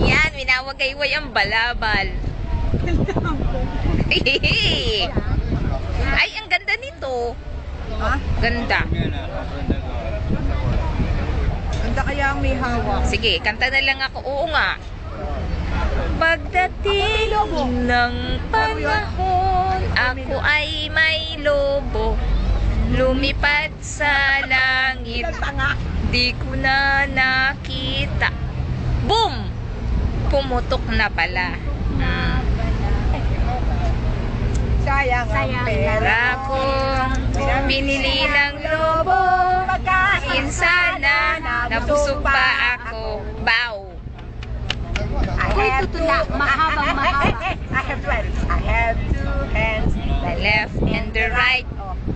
Yan, minawagayway ang balabal. Ay, ang ganda nito. Ha? Ganda. Ganda kaya ang may hawak. Sige, kanta na lang ako. Oo nga. Pagdating ng panahon, ako ay may lobo. Lumipad sa langit, di ko na nakita. Boom! Pumutok na pala. Sayang ang pera ko, binili ng lobo. Pagkain sana, nabusog pa ako. Bow! I have two hands, The left and the right,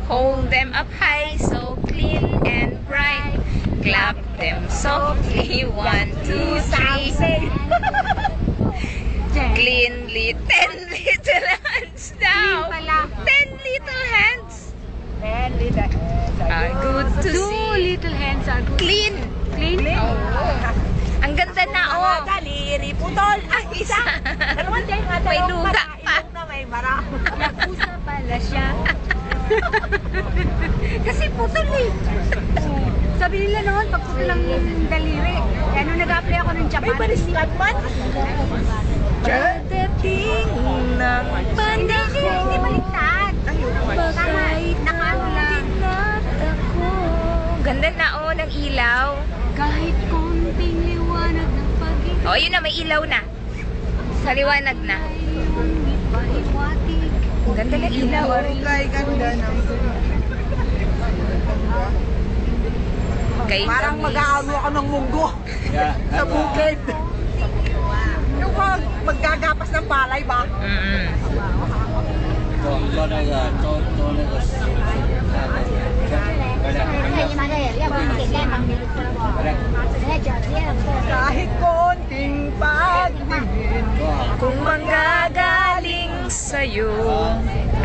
hold them up high, so clean and bright. Clap them softly, 1, 2, 3. Cleanly, 10 little hands now. 10 little hands. Are good to see. Little hands are good. Clean. Clean? Oh. Ang ganda na, oh. Daliri, putol. Ang isa. May luga pa. May marami. Pusa pala siya. Kasi putol eh. Sabi nila noon, pag putol ang daliri. Kaya nung nag-apply ako ng Japan. May baliskad man. Pagdating ng panahon, Hindi baliktad. bakit Nakaano lang. ako. Ganda na, oh, ng ilaw. Kahit konting liwanag ng pag-ibig. Oh, yun na, may ilaw na. Sa liwanag na. Yung ipahiwatig. Ang ganda ng ilaw. Kay ganda ng Kay parang mag-aano ako ng munggo. Sa bukid. Yung maggagapas ng palay ba? Kahit konting pagtingin Kung manggagaling sa'yo,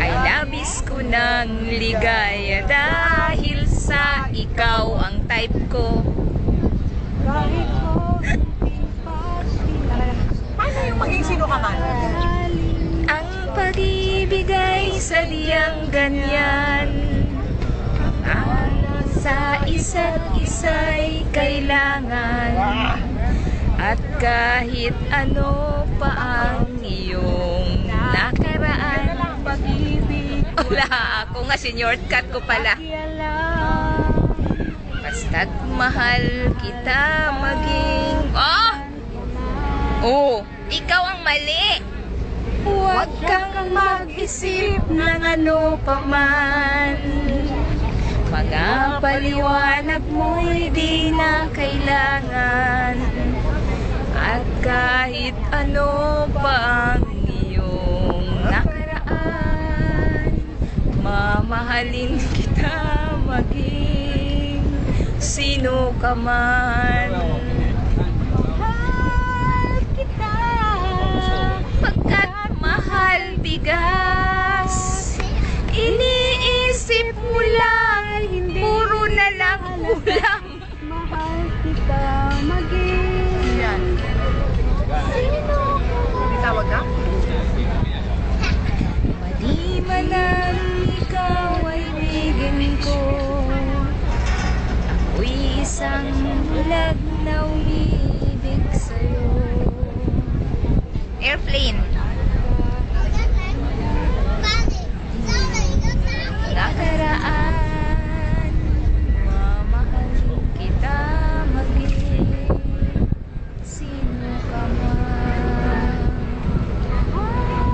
ay labis ko ng ligaya dahil sa ikaw ang type ko. kahit konting pagtingin. Paano yung maging sino ka man? Ang pag-ibig ay sadyang ganyan. Sa isa't isa'y kailangan. At kahit ano pa ang iyong nakaraan ng pag-ibig. Wala ako nga, shortcut ko pala. Basta't mahal kita maging... Oh, ikaw ang mali. Huwag kang mag-isip ng ano pa man. Mga paliwanag mo'y di na kailangan. At kahit ano pa ang iyong nakaraan, mamahalin kita maging sino ka man. Mahal kita pagkat mahal bigas. Iniisip mo lang, puro na lang ulam. Mahal kita maging. Yan. Tawag ka? Mali man ang ikaw ay bigin ko. Ako'y isang bulag na umibig sa'yo. Airplane. Nakaraan, mamahalin kita maging sino ka man. Mahal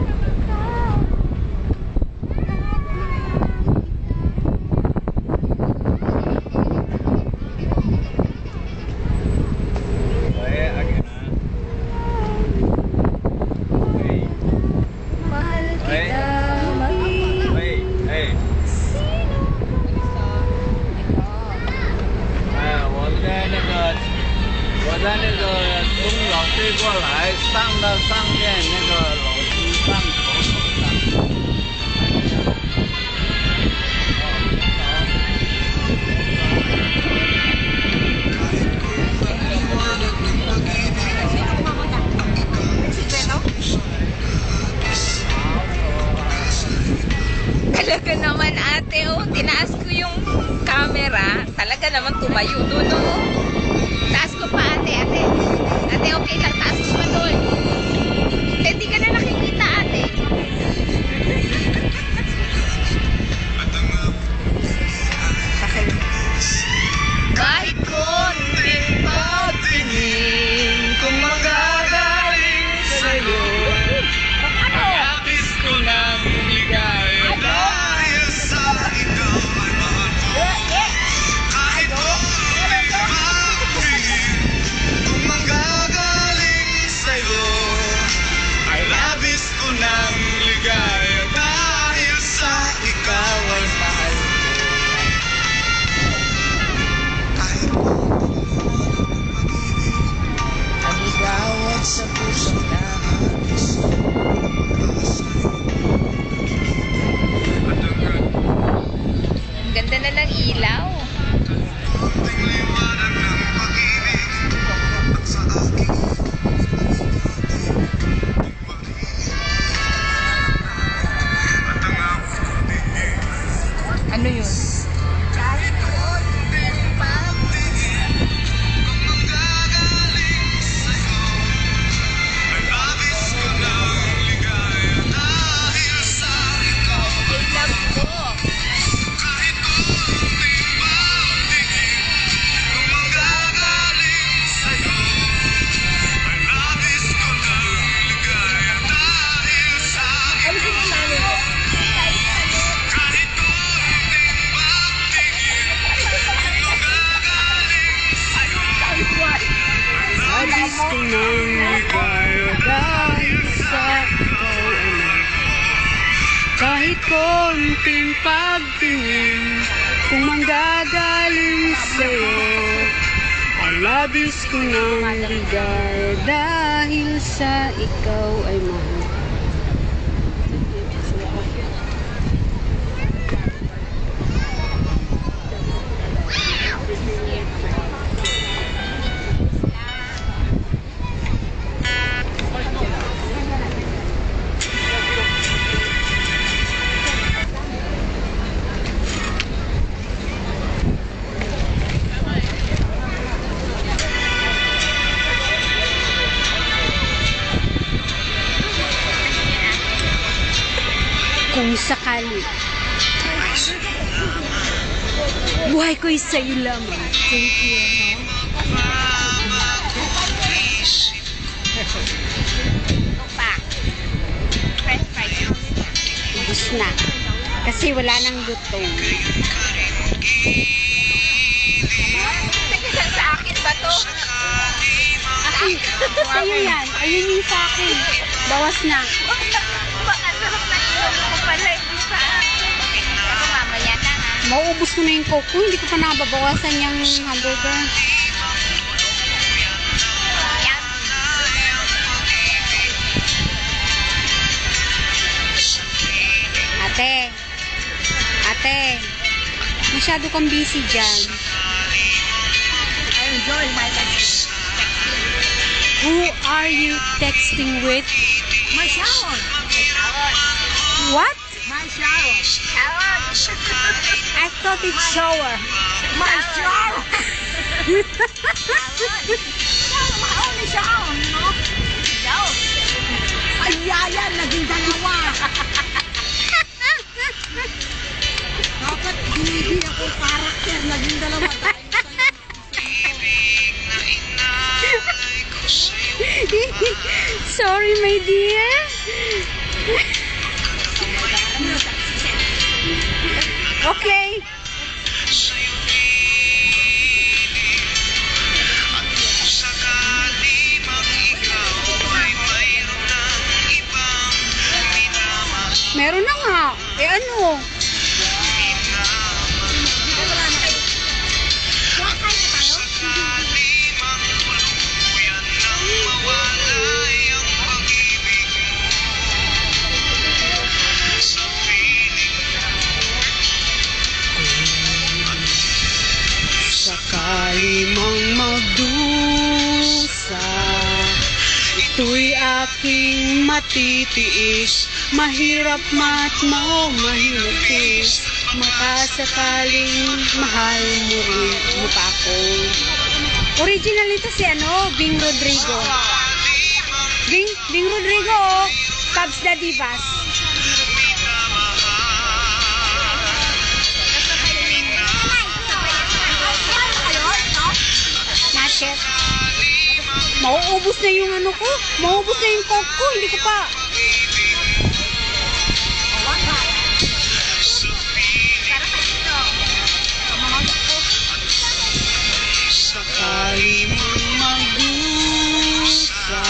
kita maging sino. 我在那个东老追过来，上到上面那个老鸡上口上。sa pusong tama. Ang ganda na lang ilaw. Ano yun? Kahit konting pagtingin, kung manggagaling sa'yo, ay labis ko ng ligaya dahil sa ikaw ay mahal. Kung sakali, buhay ko'y sa'yo lamang. Thank you. Ubus na. Kasi wala nang lutong. Sa akin ba to? Ay, sa'yo yan. Ayun yung sa akin. Bawas na. Baka sarap na ilong ko pala. Hindi sa akin. Pero mamaya na ha. Mauubos ko na yung coke ko. Hindi ko pa nababawasan yung hamburger. Yan. Ate, masyado kang busy dyan. I enjoy my lunch. Who are you texting with? My shower. What? My shower. I thought it's shower. My shower. My only shower, you know? Ay, yan, naging dalawa. Dapat hindi ako karakter, naging dalawa tayo. Sorry, my dear. Okay. Meron na nga. Eh ano? Sakali mang magdusa, ito'y aking matitiis. Mahirap matmo, mahirapis. Makasakaling mahal mo rin mo pa ako. Original ito si Bing Rodrigo. Bing Rodrigo, Cubs the Divas. Chef. Mauubos na yung ko. Mauubos na yung coke ko. Hindi ko pa. Sakali mong magdusa,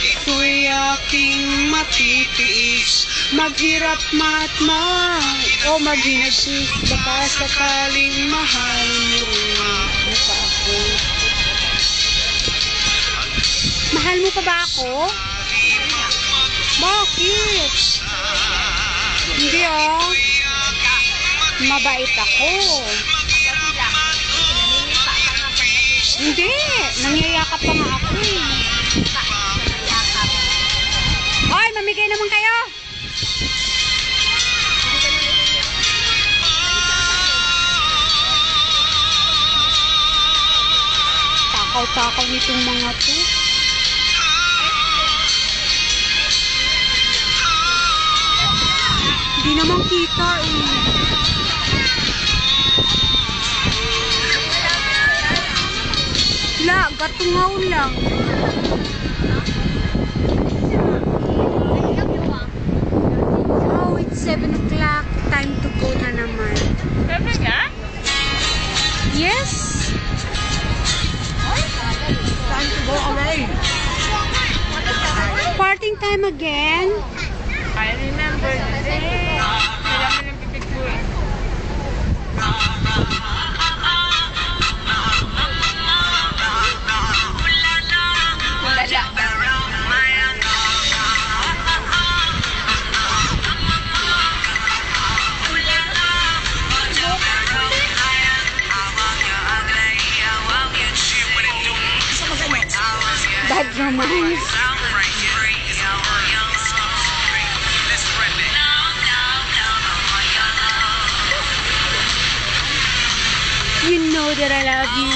ito'y aking matitiis. Maghirap matma o maghinagsis. Baka sakaling mahal mo rin pa ako. mo pa ba ako? Bakit? Hindi ah. Mabait ako. Hindi. Nangyayakap pa nga ako eh. Hoy, mamigay naman kayo. Takaw-takaw nitong mga to. Hindi naman kita eh. La, gatungaw lang. Oh, it's 7 o'clock. Time to go na naman. Pwede nga? Yes. Time to go away. Parting time again. I remember the day. Kailan mo nang pipicture eh. Bad romance. You know that I love you.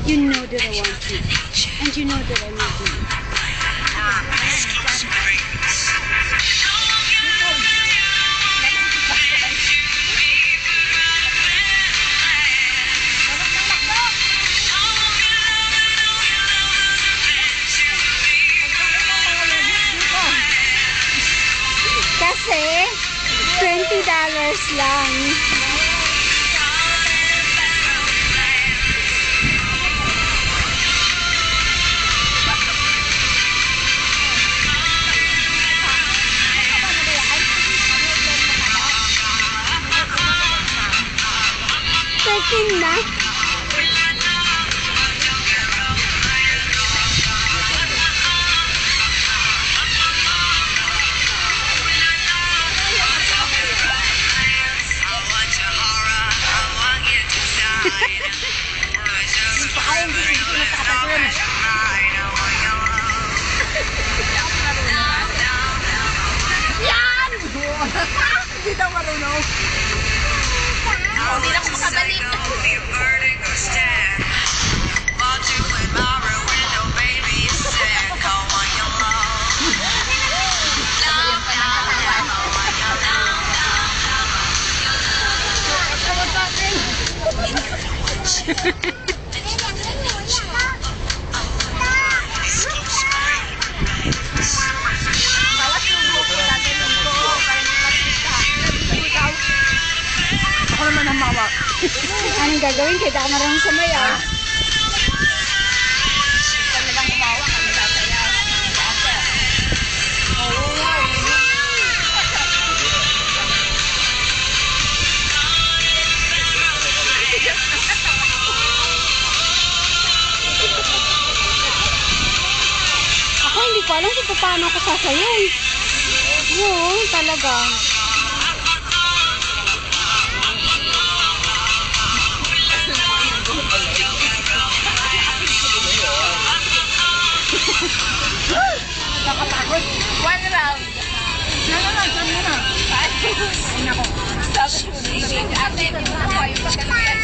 You know that I want you. And you know that I love you. Kasi, $20 lang. Checking na. Yan! Hindi daw marunong. Hindi na ako makabalik. Ako naman ang mawak. Anong gagawin? Kita ka marunong sumayaw. Ako hindi ko alam kung paano ako sasayaw. Oo, talaga. Nakapagod. One round. Saan mo na? Ay, nako. Sabi ko, ate, hindi mo na kayo pagkakas.